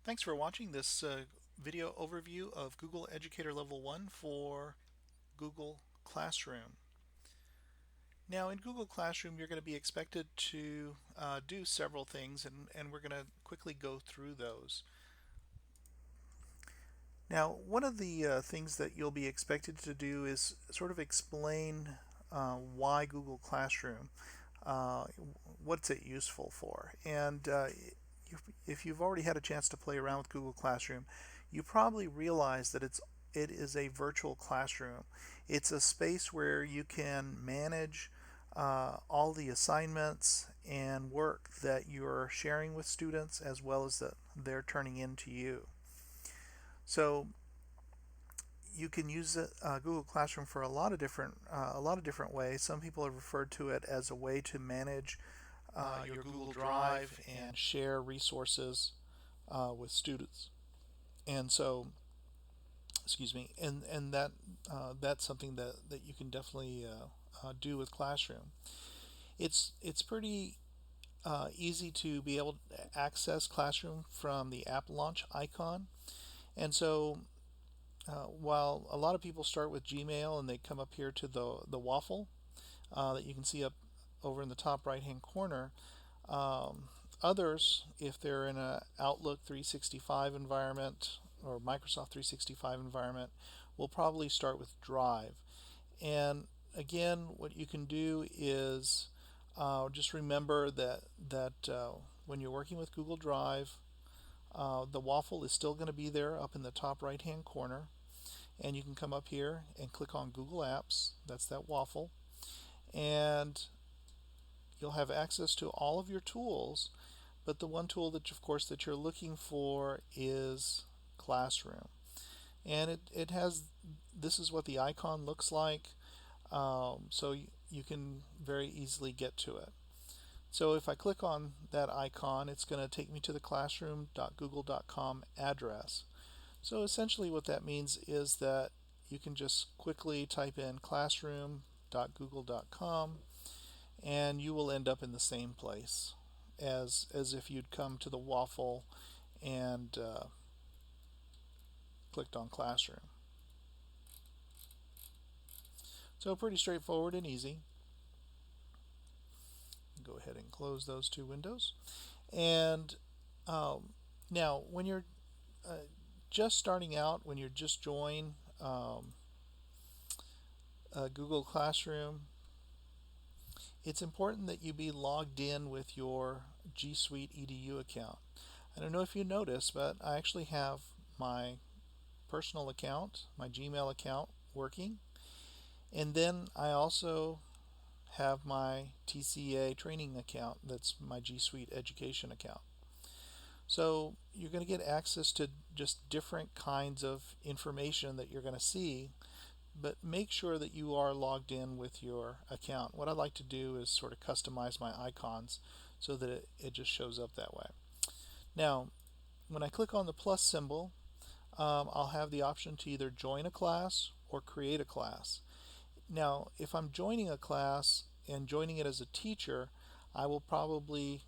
Thanks for watching this video overview of Google Educator Level 1 for Google Classroom. Now in Google Classroom you're going to be expected to do several things and we're going to quickly go through those. Now one of the things that you'll be expected to do is sort of explain why Google Classroom, uh, what's it useful for. And if you've already had a chance to play around with Google Classroom, you probably realize that it is a virtual classroom. It's a space where you can manage all the assignments and work that you're sharing with students as well as that they're turning in to you. So you can use Google Classroom for a lot of different ways. Some people have referred to it as a way to manage your Google Drive and share resources with students. And so, excuse me, and that's something that you can definitely do with Classroom. It's pretty easy to be able to access Classroom from the app launch icon. And so while a lot of people start with Gmail and they come up here to the waffle that you can see up over in the top right hand corner, others, if they're in an Outlook 365 environment or Microsoft 365 environment, will probably start with Drive. And again, what you can do is just remember that when you're working with Google Drive, the waffle is still going to be there up in the top right hand corner. And you can come up here and click on Google Apps. That's that waffle. And you'll have access to all of your tools, but the one tool that of course that you're looking for is Classroom. And it has, this is what the icon looks like, so you can very easily get to it. So if I click on that icon, it's going to take me to the classroom.google.com address. So essentially what that means is that you can just quickly type in classroom.google.com and you will end up in the same place as if you'd come to the waffle and clicked on Classroom. So pretty straightforward and easy. Go ahead and close those two windows. And now when you're just starting out, when you're just joined Google Classroom, it's important that you be logged in with your G Suite EDU account. I don't know if you noticed, but I actually have my personal account, my Gmail account working, and then I also have my TCA training account. That's my G Suite education account. So you're going to get access to just different kinds of information that you're going to see, but make sure that you are logged in with your account. What I like to do is sort of customize my icons so that it just shows up that way. Now, when I click on the plus symbol, I'll have the option to either join a class or create a class. Now, if I'm joining a class and joining it as a teacher, I will probably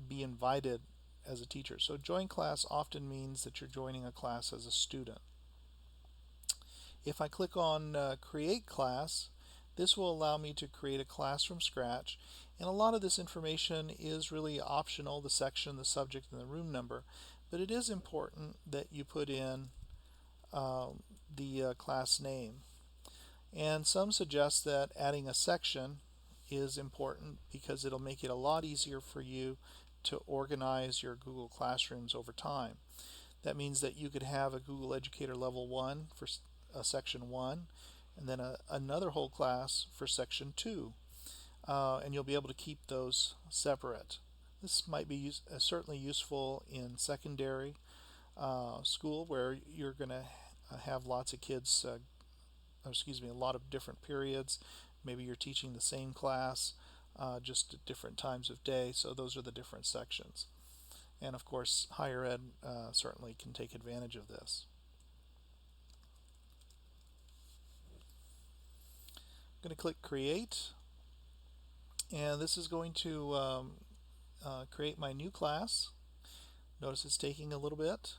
be invited as a teacher. So join class often means that you're joining a class as a student. If I click on create class, this will allow me to create a class from scratch, and a lot of this information is really optional, the section, the subject, and the room number, but it is important that you put in the class name. And some suggest that adding a section is important because it'll make it a lot easier for you to organize your Google Classrooms over time. That means that you could have a Google Educator Level 1 for Section 1 and then another whole class for Section 2. And you'll be able to keep those separate. This might be certainly useful in secondary school where you're going to have lots of kids, a lot of different periods. Maybe you're teaching the same class just at different times of day, so those are the different sections. And of course, higher ed certainly can take advantage of this. I'm going to click Create, and this is going to create my new class. Notice it's taking a little bit.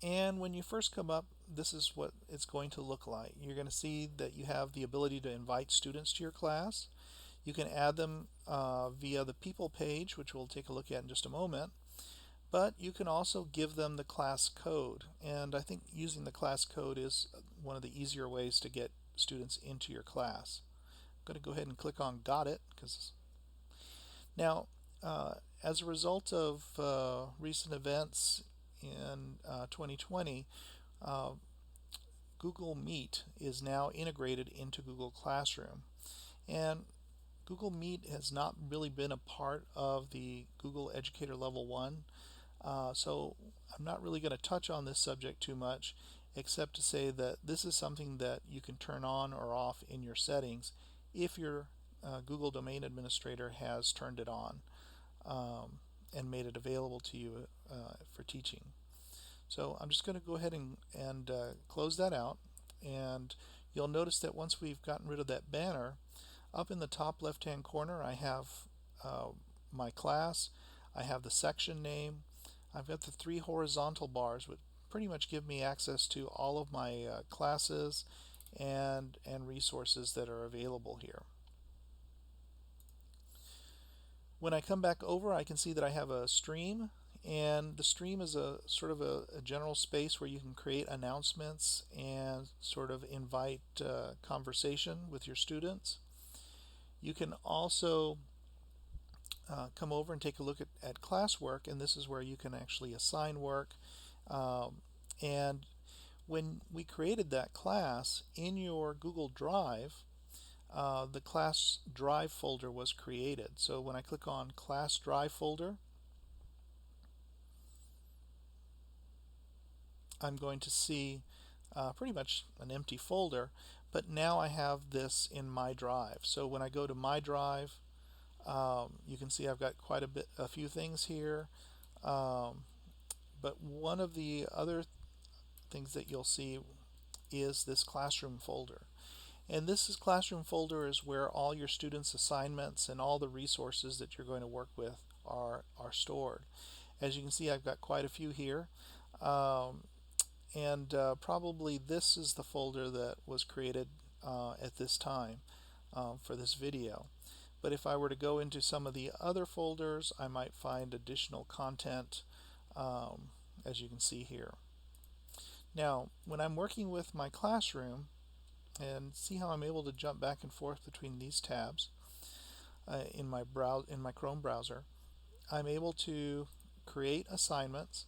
And when you first come up, this is what it's going to look like. You're going to see that you have the ability to invite students to your class. You can add them via the people page, which we'll take a look at in just a moment. But you can also give them the class code. And I think using the class code is one of the easier ways to get students into your class. I'm going to go ahead and click on Got It. Now, as a result of recent events in 2020, uh, Google Meet is now integrated into Google Classroom. And Google Meet has not really been a part of the Google Educator Level 1, so I'm not really going to touch on this subject too much, except to say that this is something that you can turn on or off in your settings if your Google Domain Administrator has turned it on and made it available to you for teaching. So I'm just going to go ahead and close that out, and you'll notice that once we've gotten rid of that banner, up in the top left hand corner I have my class, I have the section name, I've got the 3 horizontal bars which pretty much give me access to all of my classes and resources that are available here. When I come back over, I can see that I have a stream, and the stream is a sort of a general space where you can create announcements and sort of invite conversation with your students. You can also come over and take a look at classwork, and this is where you can actually assign work. And when we created that class in your Google Drive, the class drive folder was created. So when I click on class drive folder, I'm going to see pretty much an empty folder, but now I have this in my drive. So when I go to my drive, you can see I've got a few things here, but one of the other things that you'll see is this classroom folder. And this classroom folder is where all your students' assignments and all the resources that you're going to work with are stored. As you can see, I've got quite a few here. And probably this is the folder that was created at this time for this video. But if I were to go into some of the other folders, I might find additional content, as you can see here. Now, when I'm working with my classroom, and see how I'm able to jump back and forth between these tabs in my Chrome browser, I'm able to create assignments.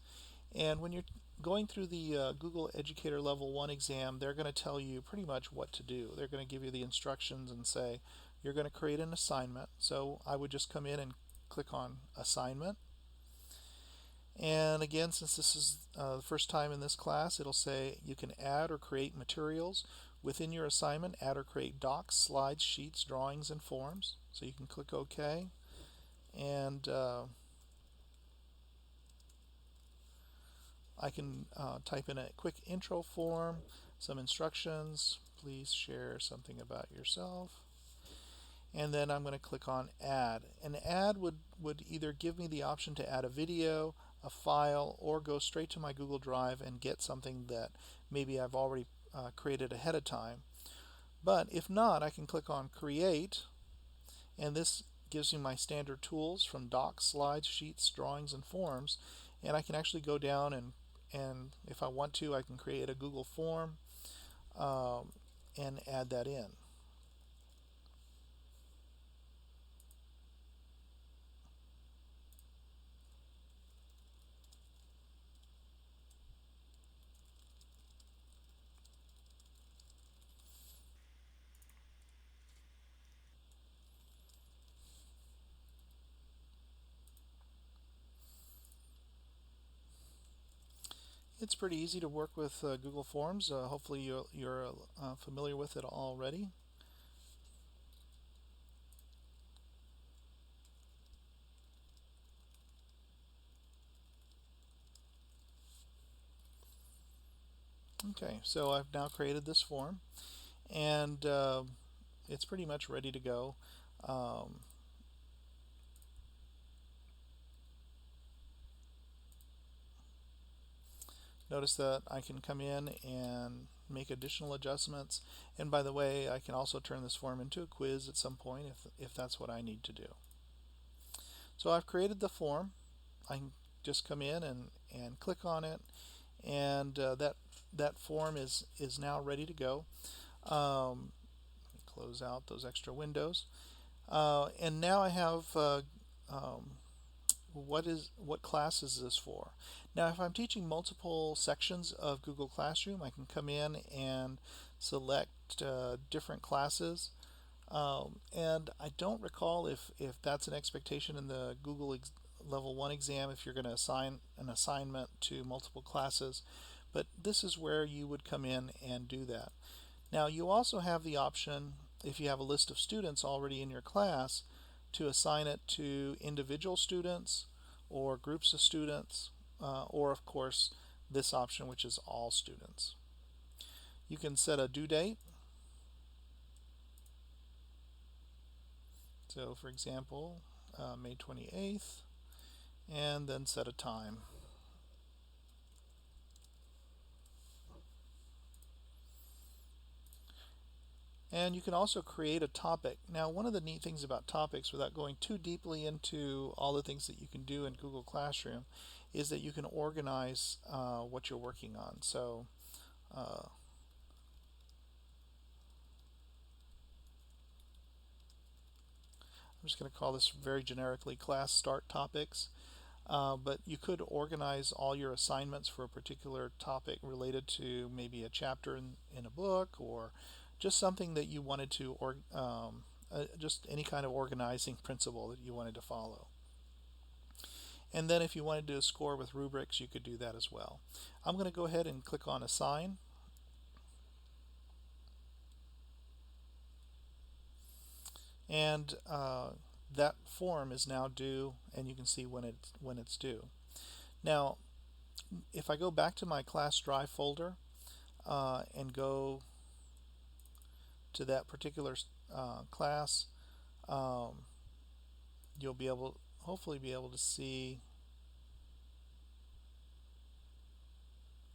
And when you're going through the Google Educator Level 1 exam, they're going to tell you pretty much what to do. They're going to give you the instructions and say, you're going to create an assignment. So I would just come in and click on Assignment. And again, since this is the first time in this class, it'll say you can add or create materials within your assignment, add or create docs, slides, sheets, drawings, and forms. So you can click OK. And I can type in a quick intro form, some instructions. Please share something about yourself. And then I'm going to click on Add. An add would either give me the option to add a video, a file, or go straight to my Google Drive and get something that maybe I've already created ahead of time. But if not, I can click on Create, and this gives me my standard tools from docs, slides, sheets, drawings, and forms. And I can actually go down and if I want to, I can create a Google form and add that in. It's pretty easy to work with Google Forms. Hopefully you're familiar with it already. Okay, so I've now created this form, and it's pretty much ready to go. Notice that I can come in and make additional adjustments. And by the way, I can also turn this form into a quiz at some point if that's what I need to do. So I've created the form. I can just come in and click on it, and that form is now ready to go. Close out those extra windows. And now I have um, what class is this for? Now, if I'm teaching multiple sections of Google Classroom, I can come in and select different classes. And I don't recall if that's an expectation in the Google Level 1 exam if you're going to assign an assignment to multiple classes, but this is where you would come in and do that. Now, you also have the option, if you have a list of students already in your class, to assign it to individual students or groups of students, or of course this option, which is all students. You can set a due date. So for example, May 28th, and then set a time. And you can also create a topic. Now, one of the neat things about topics, without going too deeply into all the things that you can do in Google Classroom, is that you can organize what you're working on. So I'm just going to call this very generically class start topics. But you could organize all your assignments for a particular topic related to maybe a chapter in a book, or just something that you wanted to, or just any kind of organizing principle that you wanted to follow. And then if you wanted to do a score with rubrics, you could do that as well. I'm going to go ahead and click on Assign. And that form is now due, and you can see when it's due. Now, if I go back to my class drive folder and go to that particular class, you'll hopefully be able to see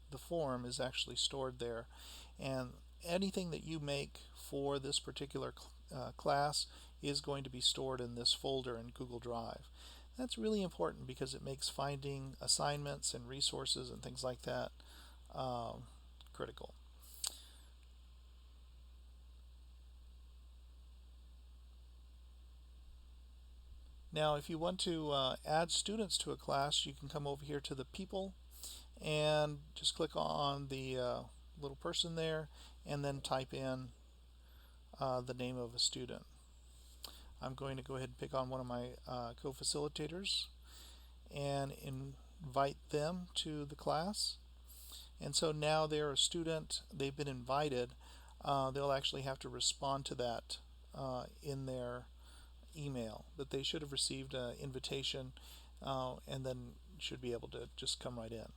the form is actually stored there, and anything that you make for this particular class is going to be stored in this folder in Google Drive. That's really important because it makes finding assignments and resources and things like that critical. Now, if you want to add students to a class, you can come over here to the People and just click on the little person there and then type in the name of a student. I'm going to go ahead and pick on one of my co-facilitators and invite them to the class. And so now they're a student, they've been invited. They'll actually have to respond to that in their email, but they should have received an invitation and then should be able to just come right in.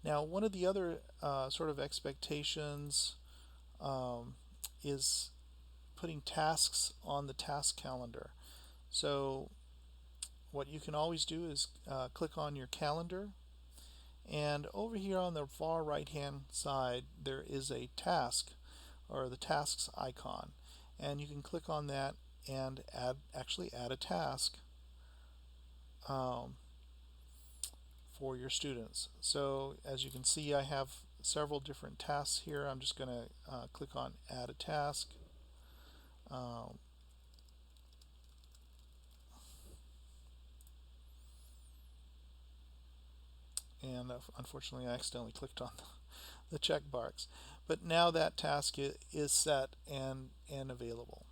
Now, one of the other sort of expectations is putting tasks on the task calendar. So what you can always do is click on your calendar, and over here on the far right hand side there is a task, or the tasks icon, and you can click on that and actually add a task for your students. So as you can see, I have several different tasks here. I'm just going to click on add a task. And unfortunately I accidentally clicked on the check box. But now that task is set and available.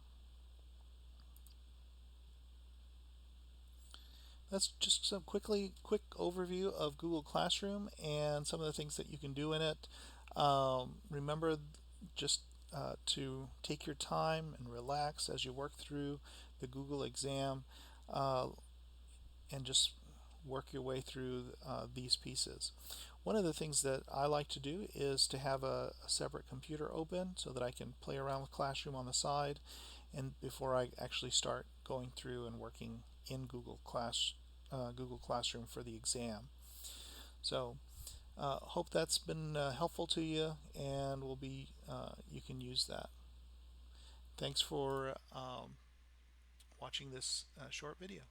That's just some quick overview of Google Classroom and some of the things that you can do in it. Remember just to take your time and relax as you work through the Google exam, and just work your way through these pieces. One of the things that I like to do is to have a separate computer open so that I can play around with Classroom on the side, and before I actually start going through and working in Google Classroom for the exam. So Hope that's been helpful to you, and will be you can use that. Thanks for watching this short video.